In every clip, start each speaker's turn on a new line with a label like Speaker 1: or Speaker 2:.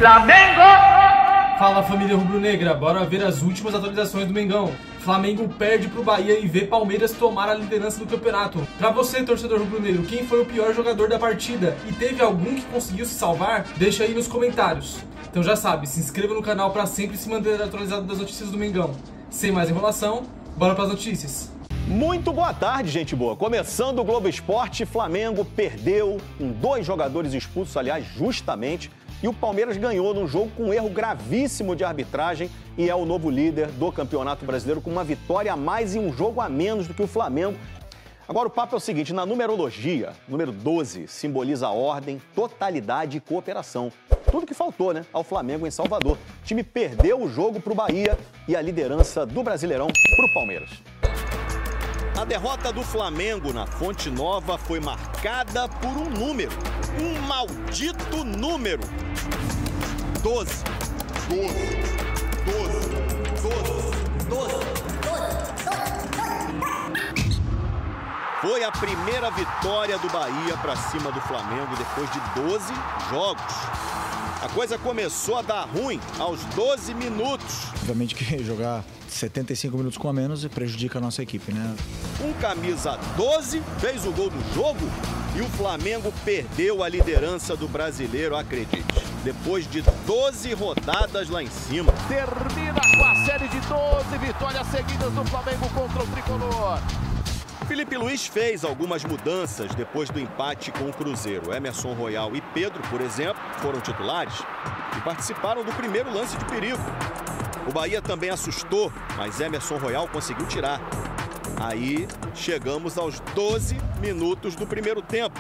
Speaker 1: Flamengo!
Speaker 2: Fala, família rubro-negra, bora ver as últimas atualizações do Mengão. Flamengo perde pro Bahia e vê Palmeiras tomar a liderança do campeonato. Pra você, torcedor rubro-negro, quem foi o pior jogador da partida e teve algum que conseguiu se salvar? Deixa aí nos comentários. Então já sabe, se inscreva no canal pra sempre se manter atualizado das notícias do Mengão. Sem mais enrolação, bora pras notícias.
Speaker 3: Muito boa tarde, gente boa. Começando o Globo Esporte, Flamengo perdeu com 2 jogadores expulsos, aliás, justamente. E o Palmeiras ganhou num jogo com um erro gravíssimo de arbitragem e é o novo líder do Campeonato Brasileiro com uma vitória a mais e um jogo a menos do que o Flamengo. Agora o papo é o seguinte, na numerologia, número 12 simboliza ordem, totalidade e cooperação. Tudo que faltou, né, ao Flamengo em Salvador. O time perdeu o jogo para o Bahia e a liderança do Brasileirão para o Palmeiras. A derrota do Flamengo na Fonte Nova foi marcada por um número, um maldito número. 12. 12. 12. 12. 12. Foi a primeira vitória do Bahia para cima do Flamengo depois de 12 jogos. A coisa começou a dar ruim aos 12 minutos.
Speaker 4: Obviamente que jogar 75 minutos com a menos prejudica a nossa equipe, né?
Speaker 3: Um camisa 12 fez o gol do jogo e o Flamengo perdeu a liderança do Brasileiro, acredite. Depois de 12 rodadas lá em cima.
Speaker 5: Termina com a série de 12 vitórias seguidas do Flamengo contra o Tricolor.
Speaker 3: Felipe Luiz fez algumas mudanças depois do empate com o Cruzeiro. Emerson Royal e Pedro, por exemplo, foram titulares e participaram do primeiro lance de perigo. O Bahia também assustou, mas Emerson Royal conseguiu tirar. Aí chegamos aos 12 minutos do primeiro tempo.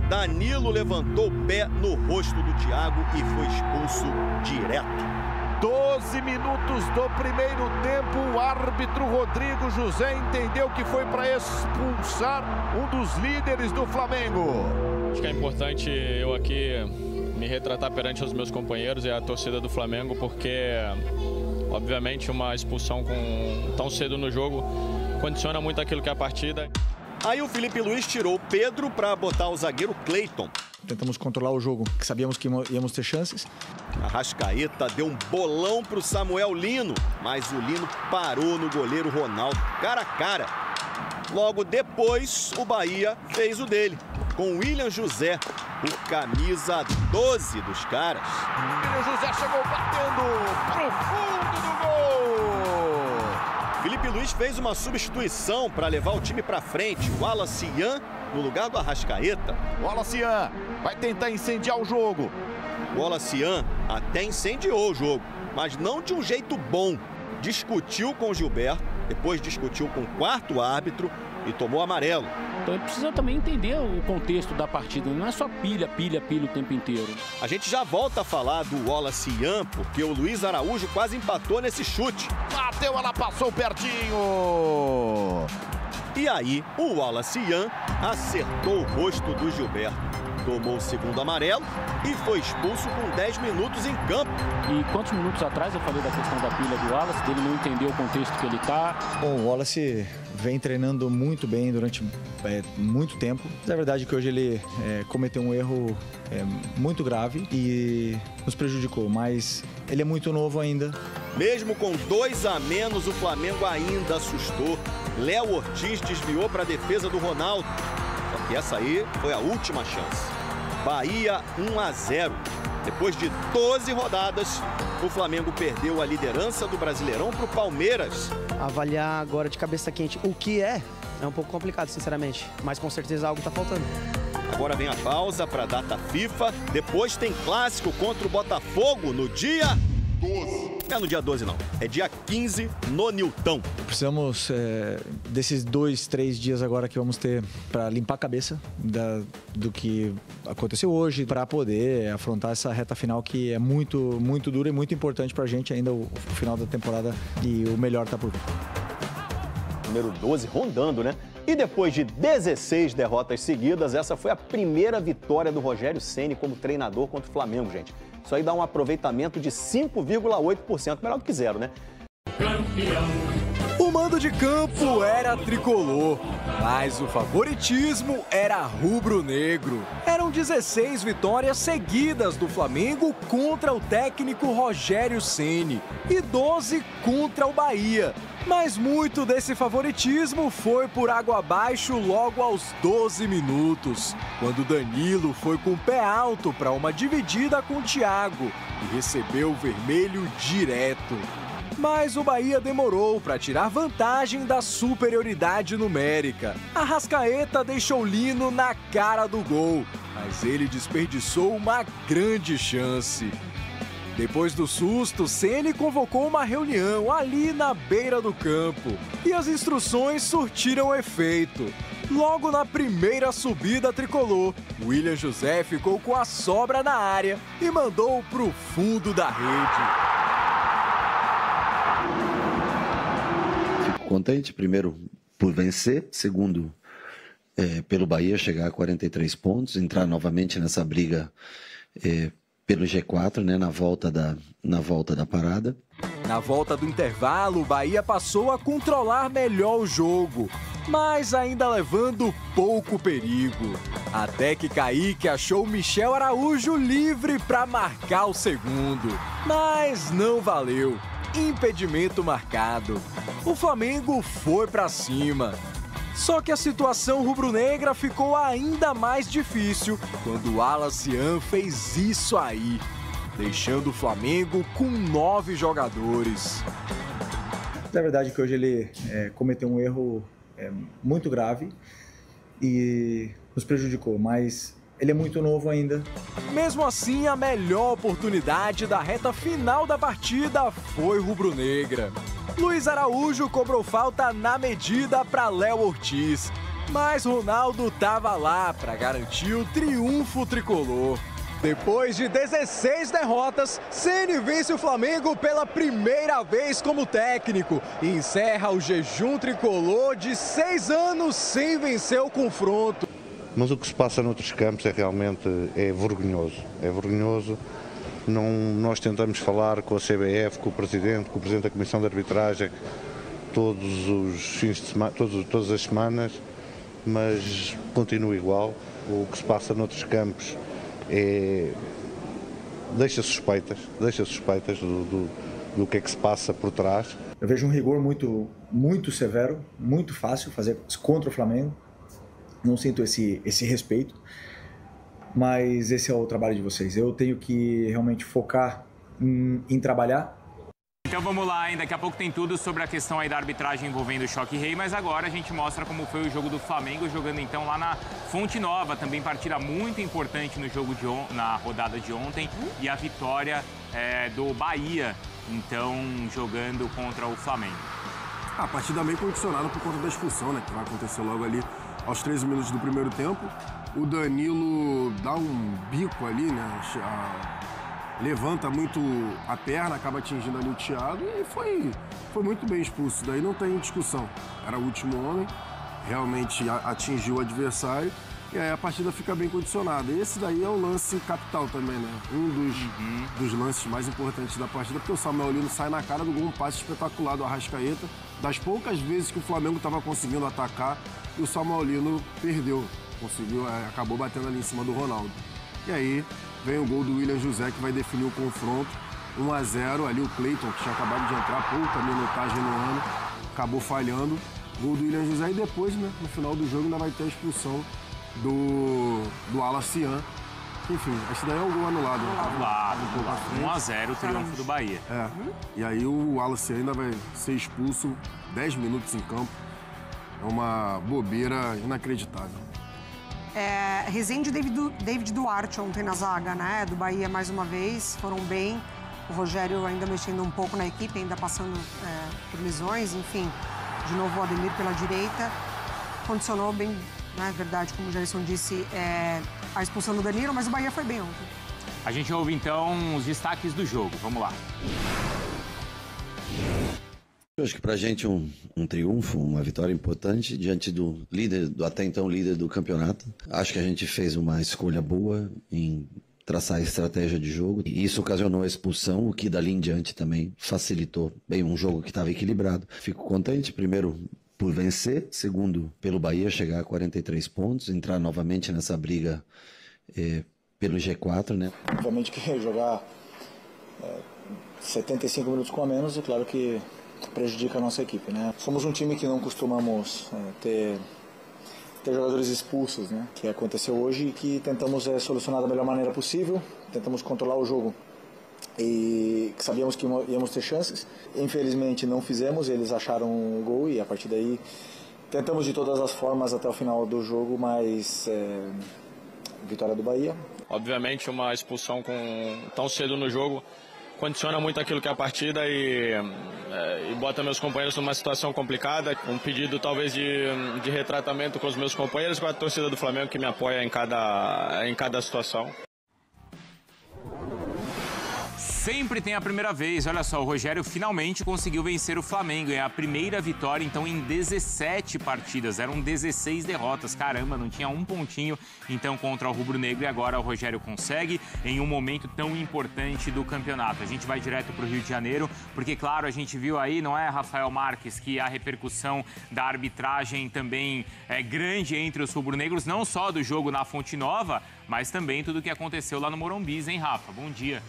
Speaker 3: Danilo levantou o pé no rosto do Thiago e foi expulso direto.
Speaker 5: 12 minutos do primeiro tempo, o árbitro Rodrigo José entendeu que foi para expulsar um dos líderes do Flamengo.
Speaker 6: Acho que é importante eu aqui me retratar perante os meus companheiros e a torcida do Flamengo, porque obviamente uma expulsão tão cedo no jogo condiciona muito aquilo que é a partida.
Speaker 3: Aí o Felipe Luiz tirou o Pedro para botar o zagueiro Cleiton.
Speaker 4: Tentamos controlar o jogo, que sabíamos que íamos ter chances.
Speaker 3: Arrascaeta deu um bolão para o Samuel Lino, mas o Lino parou no goleiro Ronaldo, cara a cara. Logo depois, o Bahia fez o dele, com o William José, o camisa 12 dos caras.
Speaker 5: William José chegou batendo pro fundo do gol.
Speaker 3: Felipe Luiz fez uma substituição para levar o time para frente. O Wallace Ian no lugar do Arrascaeta.
Speaker 5: O Wallace Ian vai tentar incendiar o jogo.
Speaker 3: O Wallace Ian até incendiou o jogo, mas não de um jeito bom. Discutiu com o Gilberto, depois discutiu com o quarto árbitro e tomou amarelo.
Speaker 7: Então ele precisa também entender o contexto da partida, não é só pilha o tempo inteiro.
Speaker 3: A gente já volta a falar do Wallace Ian, porque o Luiz Araújo quase empatou nesse chute.
Speaker 5: Bateu, ela passou pertinho.
Speaker 3: E aí, o Wallace Ian acertou o rosto do Gilberto. Tomou o segundo amarelo e foi expulso com 10 minutos em campo.
Speaker 7: E quantos minutos atrás eu falei da questão da pilha do Wallace, dele não entender o contexto que ele está?
Speaker 4: Bom, o Wallace vem treinando muito bem durante muito tempo. É verdade que hoje ele cometeu um erro muito grave e nos prejudicou, mas ele é muito novo ainda.
Speaker 3: Mesmo com 2 a menos, o Flamengo ainda assustou. Léo Ortiz desviou para a defesa do Ronaldo. Só que essa aí foi a última chance. Bahia 1 a 0. Depois de 12 rodadas, o Flamengo perdeu a liderança do Brasileirão para o Palmeiras.
Speaker 8: Avaliar agora de cabeça quente o que é um pouco complicado, sinceramente. Mas com certeza algo está faltando.
Speaker 3: Agora vem a pausa para a data FIFA. Depois tem clássico contra o Botafogo no dia 12. Não é no dia 12 não, é dia 15 no Nilton.
Speaker 4: Precisamos desses 2, 3 dias agora que vamos ter para limpar a cabeça do que aconteceu hoje, para poder afrontar essa reta final que é muito, muito dura e muito importante para a gente ainda o final da temporada e o melhor tá por vir.
Speaker 3: Número 12 rondando, né? E depois de 16 derrotas seguidas, essa foi a primeira vitória do Rogério Ceni como treinador contra o Flamengo, gente. Isso aí dá um aproveitamento de 5,8%, melhor do que zero, né?
Speaker 9: Campeão.
Speaker 3: O
Speaker 1: O mando de campo era tricolor, mas o favoritismo era rubro-negro. Eram 16 vitórias seguidas do Flamengo contra o técnico Rogério Ceni e 12 contra o Bahia. Mas muito desse favoritismo foi por água abaixo logo aos 12 minutos, quando Danilo foi com o pé alto para uma dividida com o Thiago e recebeu o vermelho direto. Mas o Bahia demorou para tirar vantagem da superioridade numérica. Arrascaeta deixou Lino na cara do gol, mas ele desperdiçou uma grande chance. Depois do susto, Ceni convocou uma reunião ali na beira do campo e as instruções surtiram efeito. Logo na primeira subida tricolor, William José ficou com a sobra na área e mandou pro fundo da rede.
Speaker 9: Contente, primeiro, por vencer, segundo, pelo Bahia chegar a 43 pontos, entrar novamente nessa briga pelo G4, né, na volta da parada.
Speaker 1: Na volta do intervalo, o Bahia passou a controlar melhor o jogo, mas ainda levando pouco perigo. Até que Kaique achou Michel Araújo livre para marcar o segundo, mas não valeu. Impedimento marcado. O Flamengo foi para cima. Só que a situação rubro-negra ficou ainda mais difícil quando o Alacian fez isso aí, deixando o Flamengo com 9 jogadores.
Speaker 4: É verdade que hoje ele cometeu um erro muito grave e nos prejudicou, mas ele é muito novo ainda.
Speaker 1: Mesmo assim, a melhor oportunidade da reta final da partida foi rubro-negra. Luiz Araújo cobrou falta na medida para Léo Ortiz, mas Ronaldo estava lá para garantir o triunfo tricolor. Depois de 16 derrotas, Ceni vence o Flamengo pela primeira vez como técnico e encerra o jejum tricolor de 6 anos sem vencer o confronto.
Speaker 10: Mas o que se passa noutros campos realmente vergonhoso. É vergonhoso. Nós tentamos falar com a CBF, com o Presidente da Comissão de Arbitragem, todos os fins de semana, todas as semanas, mas continua igual. O que se passa noutros campos deixa suspeitas do que é que se passa por trás.
Speaker 4: Eu vejo um rigor muito severo, muito fácil fazer contra o Flamengo. Não sinto esse respeito, mas esse é o trabalho de vocês. Eu tenho que realmente focar em trabalhar.
Speaker 11: Então vamos lá, daqui a pouco tem tudo sobre a questão aí da arbitragem envolvendo o Choque Rei, mas agora a gente mostra como foi o jogo do Flamengo, jogando então lá na Fonte Nova, também partida muito importante no jogo na rodada de ontem, e a vitória do Bahia, então jogando contra o Flamengo.
Speaker 12: A partida meio condicionada por conta da expulsão, né, que vai acontecer logo ali aos 13 minutos do primeiro tempo. O Danilo dá um bico ali, né? Levanta muito a perna, acaba atingindo ali o Thiago e foi muito bem expulso. Daí não tem discussão. Era o último homem, realmente atingiu o adversário e aí a partida fica bem condicionada. Esse daí é o lance capital também, né? Dos lances mais importantes da partida, porque o Samuel Lino sai na cara do gol, um passe espetacular do Arrascaeta. Das poucas vezes que o Flamengo estava conseguindo atacar, e o Samuel Lino perdeu. Acabou batendo ali em cima do Ronaldo. E aí vem o gol do William José, que vai definir o confronto. 1-0, ali o Cleiton, que tinha acabado de entrar, pouca minutagem no ano, acabou falhando. Gol do William José e depois, né, no final do jogo, ainda vai ter a expulsão do Alacian. Enfim, esse daí é um gol anulado.
Speaker 11: Anulado, 1-0, o triunfo do Bahia.
Speaker 12: E aí o Alacian ainda vai ser expulso 10 minutos em campo. É uma bobeira inacreditável.
Speaker 13: Rezende e David Duarte ontem na zaga, né? Do Bahia mais uma vez, foram bem. O Rogério ainda mexendo um pouco na equipe, ainda passando por lesões, enfim. De novo o Ademir pela direita. Condicionou bem, né? Verdade, como o Gerson disse, a expulsão do Danilo, mas o Bahia foi bem ontem.
Speaker 11: A gente ouve então os destaques do jogo. Vamos lá.
Speaker 9: Eu acho que para a gente um triunfo, uma vitória importante diante do líder, do até então líder do campeonato. Acho que a gente fez uma escolha boa em traçar a estratégia de jogo. E isso ocasionou a expulsão, o que dali em diante também facilitou bem um jogo que estava equilibrado. Fico contente, primeiro, por vencer, segundo, pelo Bahia chegar a 43 pontos, entrar novamente nessa briga pelo G4, né?
Speaker 4: Obviamente que jogar 75 minutos com a menos, é claro que prejudica a nossa equipe, né? Somos um time que não costumamos ter jogadores expulsos, né? Que aconteceu hoje e que tentamos solucionar da melhor maneira possível, tentamos controlar o jogo e sabíamos que íamos ter chances. Infelizmente não fizemos, eles acharam o gol e a partir daí tentamos de todas as formas até o final do jogo, mas vitória do Bahia.
Speaker 6: Obviamente uma expulsão tão cedo no jogo condiciona muito aquilo que é a partida e bota meus companheiros numa situação complicada, um pedido talvez de retratamento com os meus companheiros, com a torcida do Flamengo que me apoia em cada situação.
Speaker 11: Sempre tem a primeira vez. Olha só, o Rogério finalmente conseguiu vencer o Flamengo. É a primeira vitória, então, em 17 partidas. Eram 16 derrotas. Caramba, não tinha um pontinho, então, contra o Rubro Negro. E agora o Rogério consegue em um momento tão importante do campeonato. A gente vai direto para o Rio de Janeiro, porque, claro, a gente viu aí, não é, Rafael Marques, que a repercussão da arbitragem também é grande entre os rubro-negros, não só do jogo na Fonte Nova, mas também tudo o que aconteceu lá no Morumbi, hein, Rafa? Bom dia.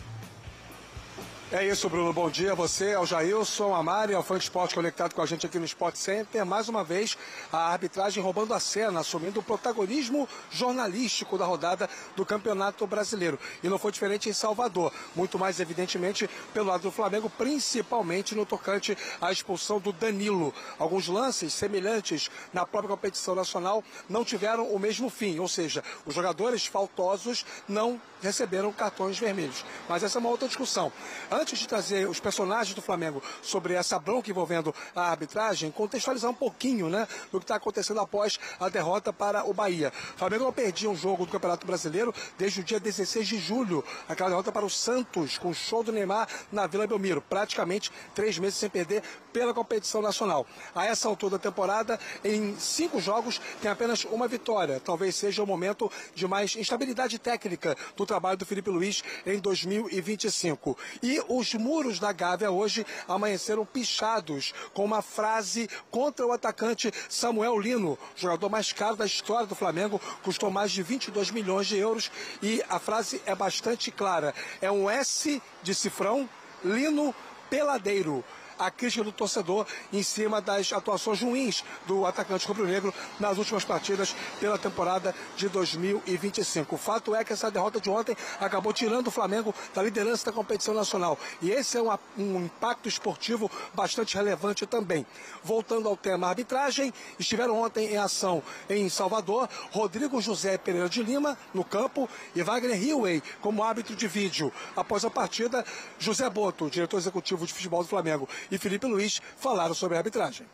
Speaker 14: É isso, Bruno. Bom dia a você, ao Jailson, a Mari, ao Fã Esporte conectado com a gente aqui no Sport Center. Mais uma vez, a arbitragem roubando a cena, assumindo o protagonismo jornalístico da rodada do Campeonato Brasileiro. E não foi diferente em Salvador, muito mais evidentemente pelo lado do Flamengo, principalmente no tocante à expulsão do Danilo. Alguns lances semelhantes na própria competição nacional não tiveram o mesmo fim, ou seja, os jogadores faltosos não receberam cartões vermelhos. Mas essa é uma outra discussão. Antes de trazer os personagens do Flamengo sobre essa bronca envolvendo a arbitragem, contextualizar um pouquinho, né, do que está acontecendo após a derrota para o Bahia. O Flamengo não perdia um jogo do Campeonato Brasileiro desde o dia 16 de julho, aquela derrota para o Santos, com o show do Neymar na Vila Belmiro, praticamente 3 meses sem perder pela competição nacional. A essa altura da temporada, em 5 jogos, tem apenas uma vitória. Talvez seja o momento de mais instabilidade técnica do trabalho do Felipe Luiz em 2025. E os muros da Gávea hoje amanheceram pichados com uma frase contra o atacante Samuel Lino, jogador mais caro da história do Flamengo, custou mais de 22 milhões de euros e a frase é bastante clara. É um S de cifrão, Lino Peladeiro. A crítica do torcedor em cima das atuações ruins do atacante rubro-negro nas últimas partidas pela temporada de 2025. O fato é que essa derrota de ontem acabou tirando o Flamengo da liderança da competição nacional. E esse é um impacto esportivo bastante relevante também. Voltando ao tema arbitragem, estiveram ontem em ação em Salvador Rodrigo José Pereira de Lima, no campo, e Wagner Hillway como árbitro de vídeo. Após a partida, José Boto, diretor executivo de futebol do Flamengo, e Felipe Luiz falaram sobre a arbitragem.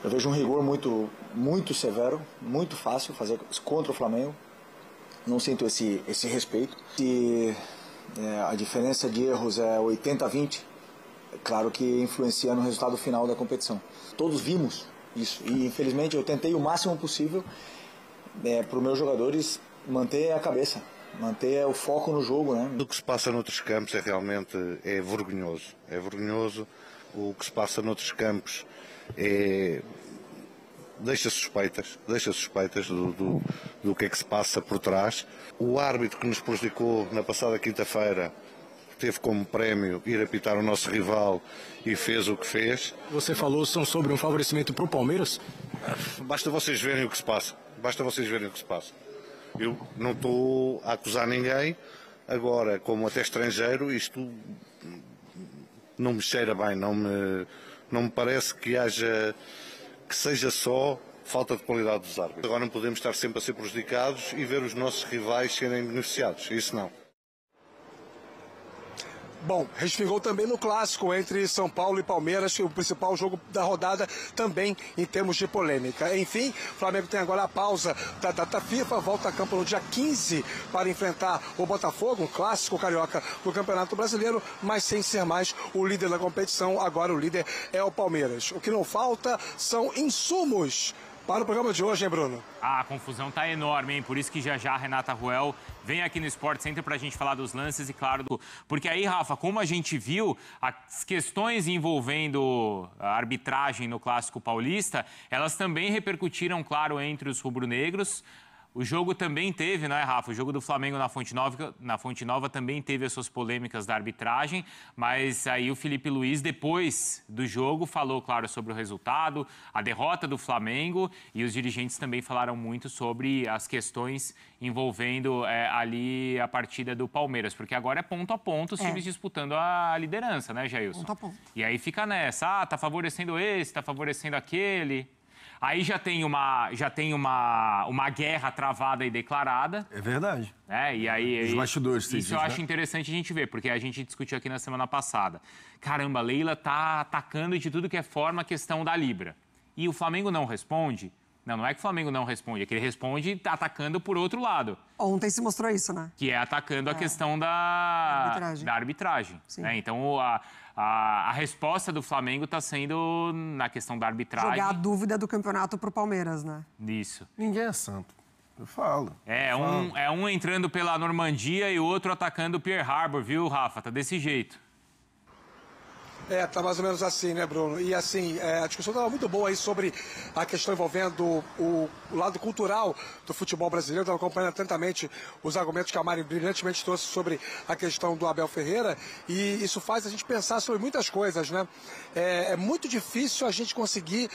Speaker 4: Eu vejo um rigor muito severo, muito fácil fazer contra o Flamengo. Não sinto esse respeito. Se a diferença de erros é 80-20, é claro que influencia no resultado final da competição. Todos vimos isso e infelizmente eu tentei o máximo possível para os meus jogadores manter a cabeça, manter o foco no jogo, né?
Speaker 10: O que se passa noutros campos realmente vergonhoso. É vergonhoso. O que se passa noutros campos deixa suspeitas do que é que se passa por trás. O árbitro que nos prejudicou na passada quinta-feira teve como prémio ir apitar o nosso rival e fez o que fez.
Speaker 14: Você falou sobre um favorecimento para o Palmeiras?
Speaker 10: Basta vocês verem o que se passa. Eu não estou a acusar ninguém. Agora, como até estrangeiro, isto não me cheira bem, não me parece que seja só falta de qualidade dos árbitros. Agora não podemos estar sempre a ser prejudicados e ver os nossos rivais serem beneficiados, isso não.
Speaker 14: Bom, resfriou também no clássico entre São Paulo e Palmeiras, o principal jogo da rodada também em termos de polêmica. Enfim, o Flamengo tem agora a pausa da data FIFA, volta a campo no dia 15 para enfrentar o Botafogo, um clássico carioca do Campeonato Brasileiro, mas sem ser mais o líder da competição, agora o líder é o Palmeiras. O que não falta são insumos para o programa de hoje, hein, Bruno?
Speaker 11: A confusão tá enorme, hein? Por isso que já a Renata Ruel vem aqui no Sport Center pra gente falar dos lances e, claro, porque aí, Rafa, como a gente viu, as questões envolvendo a arbitragem no Clássico Paulista, elas também repercutiram, claro, entre os rubro-negros. O jogo também teve, não é, Rafa? O jogo do Flamengo na Fonte Nova também teve as suas polêmicas da arbitragem, mas aí o Felipe Luiz, depois do jogo, falou, claro, sobre o resultado, a derrota do Flamengo, e os dirigentes também falaram muito sobre as questões envolvendo ali a partida do Palmeiras, porque agora é ponto a ponto os times disputando a liderança, né, Jailson?
Speaker 13: Ponto a ponto.
Speaker 11: E aí fica nessa, tá favorecendo esse, tá favorecendo aquele... Aí já tem uma guerra travada e declarada.
Speaker 12: É verdade.
Speaker 11: E aí,
Speaker 12: os bastidores,
Speaker 11: isso eu acho interessante a gente ver, porque a gente discutiu aqui na semana passada. Caramba, a Leila tá atacando de tudo que é forma a questão da Libra. E o Flamengo não responde? Não é que o Flamengo não responde, é que ele responde atacando por outro lado.
Speaker 13: Ontem se mostrou isso, né?
Speaker 11: Que é atacando a questão da arbitragem. Né? Então, a resposta do Flamengo está sendo na questão da arbitragem.
Speaker 13: Jogar a dúvida do campeonato pro Palmeiras, né?
Speaker 11: Isso.
Speaker 12: Ninguém é santo. Eu falo.
Speaker 11: Um entrando pela Normandia e o outro atacando o Pearl Harbor, viu, Rafa? Tá desse jeito.
Speaker 14: Tá mais ou menos assim, né, Bruno? E assim, a discussão estava muito boa aí sobre a questão envolvendo o lado cultural do futebol brasileiro. Estava acompanhando atentamente os argumentos que a Mari brilhantemente trouxe sobre a questão do Abel Ferreira. E isso faz a gente pensar sobre muitas coisas, né? É muito difícil a gente conseguir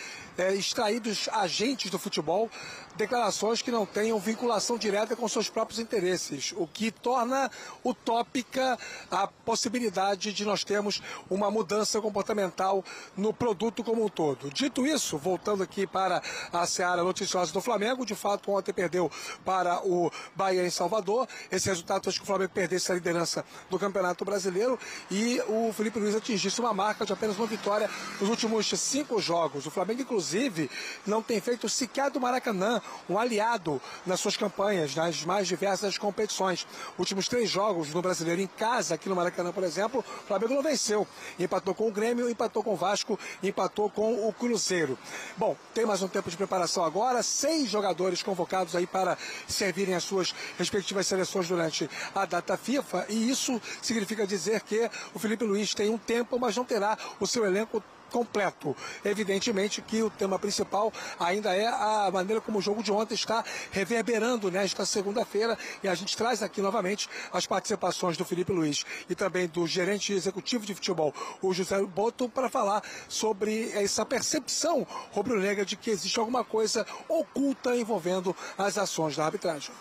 Speaker 14: extrair dos agentes do futebol declarações que não tenham vinculação direta com seus próprios interesses, o que torna utópica a possibilidade de nós termos uma mudança comportamental no produto como um todo. Dito isso, voltando aqui para a seara noticiosa do Flamengo, de fato ontem perdeu para o Bahia em Salvador. Esse resultado fez que o Flamengo perdesse a liderança do Campeonato Brasileiro e o Felipe Luiz atingisse uma marca de apenas uma vitória nos últimos 5 jogos. O Flamengo, inclusive, não tem feito sequer do Maracanã um aliado nas suas campanhas, nas mais diversas competições. Últimos 3 jogos no Brasileiro em casa, aqui no Maracanã, por exemplo, o Flamengo não venceu. Empatou com o Grêmio, empatou com o Vasco, empatou com o Cruzeiro. Bom, tem mais um tempo de preparação agora, 6 jogadores convocados aí para servirem as suas respectivas seleções durante a data FIFA, e isso significa dizer que o Felipe Luiz tem um tempo, mas não terá o seu elenco completo. Evidentemente que o tema principal ainda é a maneira como o jogo de ontem está reverberando nesta segunda-feira, e a gente traz aqui novamente as participações do Felipe Luiz e também do gerente executivo de futebol, o José Boto, para falar sobre essa percepção rubro-negra de que existe alguma coisa oculta envolvendo as ações da arbitragem.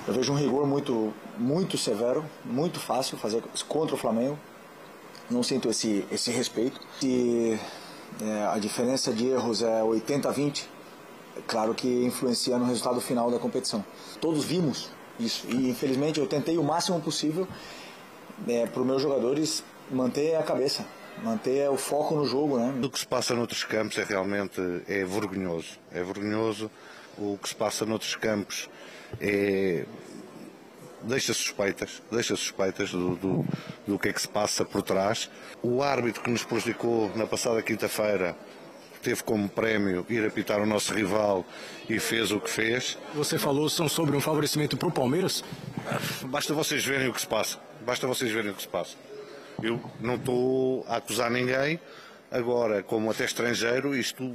Speaker 4: Eu vejo um rigor muito severo, muito fácil fazer contra o Flamengo. Não sinto esse respeito. Se a diferença de erros é 80-20, é claro que influencia no resultado final da competição. Todos vimos isso e, infelizmente, eu tentei o máximo possível para os meus jogadores manter a cabeça, manter o foco no jogo, né?
Speaker 10: O que se passa noutros campos realmente vergonhoso. É vergonhoso. O que se passa noutros campos deixa suspeitas do que é que se passa por trás. O árbitro que nos prejudicou na passada quinta-feira teve como prémio ir apitar o nosso rival e fez o que fez.
Speaker 15: Você falou sobre um favorecimento para o Palmeiras?
Speaker 10: Basta vocês verem o que se passa. Eu não estou a acusar ninguém. Agora, como até estrangeiro, isto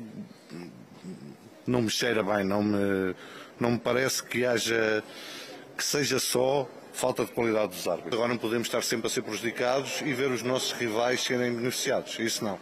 Speaker 10: não me cheira bem, não me parece que seja só falta de qualidade dos árbitros. Agora não podemos estar sempre a ser prejudicados e ver os nossos rivais serem beneficiados. Isso não.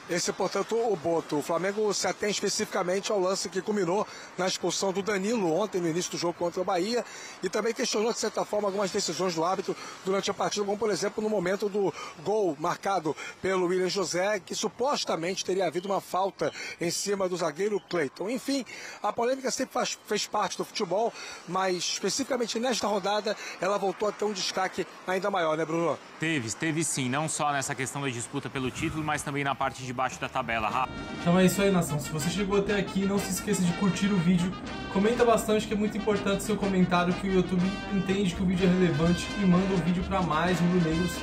Speaker 14: Esse, portanto, o Boto. O Flamengo se atém especificamente ao lance que culminou na expulsão do Danilo ontem, no início do jogo contra o Bahia, e também questionou, de certa forma, algumas decisões do árbitro durante a partida, como, por exemplo, no momento do gol marcado pelo William José, que supostamente teria havido uma falta em cima do zagueiro Cleiton. Enfim, a polêmica sempre fez parte do futebol, mas especificamente nesta rodada, ela voltou a ter um destaque ainda maior, né, Bruno?
Speaker 11: Teve sim, não só nessa questão da disputa pelo título, mas também na parte de baixo da tabela.
Speaker 2: Então é isso aí, nação. Se você chegou até aqui, não se esqueça de curtir o vídeo, comenta bastante, que é muito importante seu comentário, que o YouTube entende que o vídeo é relevante e manda o vídeo para mais rubro-negros.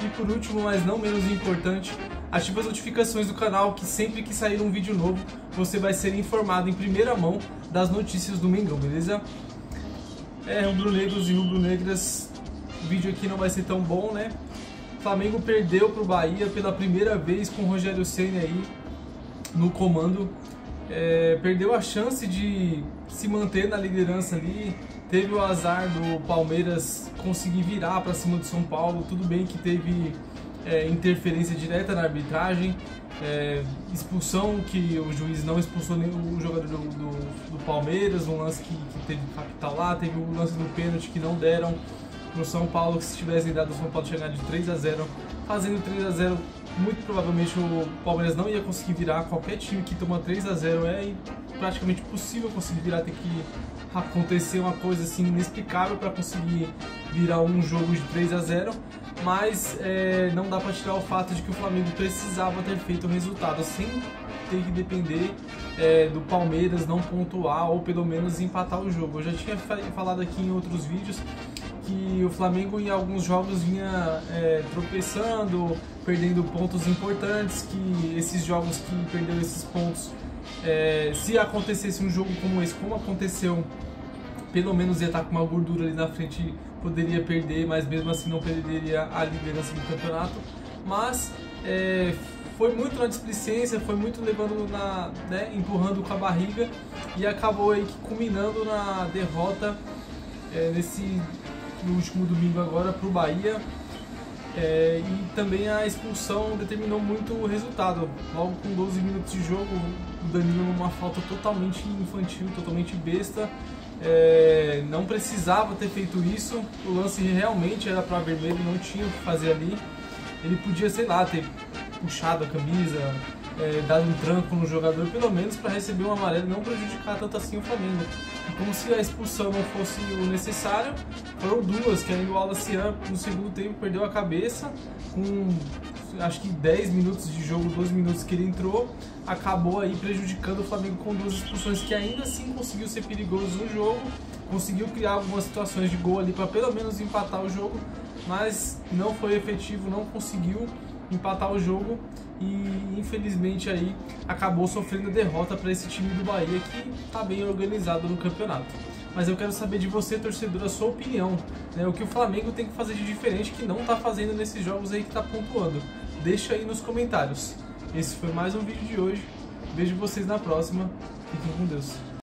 Speaker 2: E por último, mas não menos importante, ative as notificações do canal, que sempre que sair um vídeo novo, você vai ser informado em primeira mão das notícias do Mengão, beleza? Rubro-negros e rubro-negras, o vídeo aqui não vai ser tão bom, né? O Flamengo perdeu pro Bahia pela primeira vez com o Rogério Ceni aí no comando. Perdeu a chance de se manter na liderança ali. Teve o azar do Palmeiras conseguir virar para cima do São Paulo. Tudo bem que teve interferência direta na arbitragem, expulsão que o juiz não expulsou nem o jogador do Palmeiras, um lance que teve capital lá, teve o lance do pênalti que não deram no São Paulo, que se tivessem dado o São Paulo chegar de 3-0, fazendo 3-0, muito provavelmente o Palmeiras não ia conseguir virar. Qualquer time que toma 3-0 é praticamente impossível conseguir virar, tem que acontecer uma coisa assim inexplicável para conseguir virar um jogo de 3-0, mas não dá para tirar o fato de que o Flamengo precisava ter feito o resultado sem ter que depender do Palmeiras não pontuar ou pelo menos empatar o jogo. Eu já tinha falado aqui em outros vídeos que o Flamengo em alguns jogos vinha tropeçando, perdendo pontos importantes, que esses jogos que perdeu esses pontos, se acontecesse um jogo como esse, como aconteceu, pelo menos ia estar com uma gordura ali na frente, poderia perder, mas mesmo assim não perderia a liderança do campeonato. Mas foi muito na displicência, foi muito levando empurrando com a barriga, e acabou aí culminando na derrota no último domingo agora para o Bahia. E também a expulsão determinou muito o resultado. Logo com 12 minutos de jogo, o Danilo numa falta totalmente infantil, totalmente besta. Não precisava ter feito isso, o lance realmente era para vermelho, não tinha o que fazer ali. Ele podia, sei lá, ter puxado a camisa, dado um tranco no jogador, pelo menos para receber um amarelo e não prejudicar tanto assim o Flamengo. E como se a expulsão não fosse o necessário, foram duas, que ainda o Alacian no segundo tempo perdeu a cabeça, com acho que 10 minutos de jogo, 12 minutos que ele entrou, acabou aí prejudicando o Flamengo com duas expulsões, que ainda assim conseguiu ser perigoso no jogo, conseguiu criar algumas situações de gol ali para pelo menos empatar o jogo, mas não foi efetivo, não conseguiu empatar o jogo e infelizmente aí acabou sofrendo derrota para esse time do Bahia, que está bem organizado no campeonato. Mas eu quero saber de você, torcedor, a sua opinião, né? O que o Flamengo tem que fazer de diferente que não está fazendo nesses jogos aí que está pontuando. Deixa aí nos comentários. Esse foi mais um vídeo de hoje. Vejo vocês na próxima. Fiquem com Deus.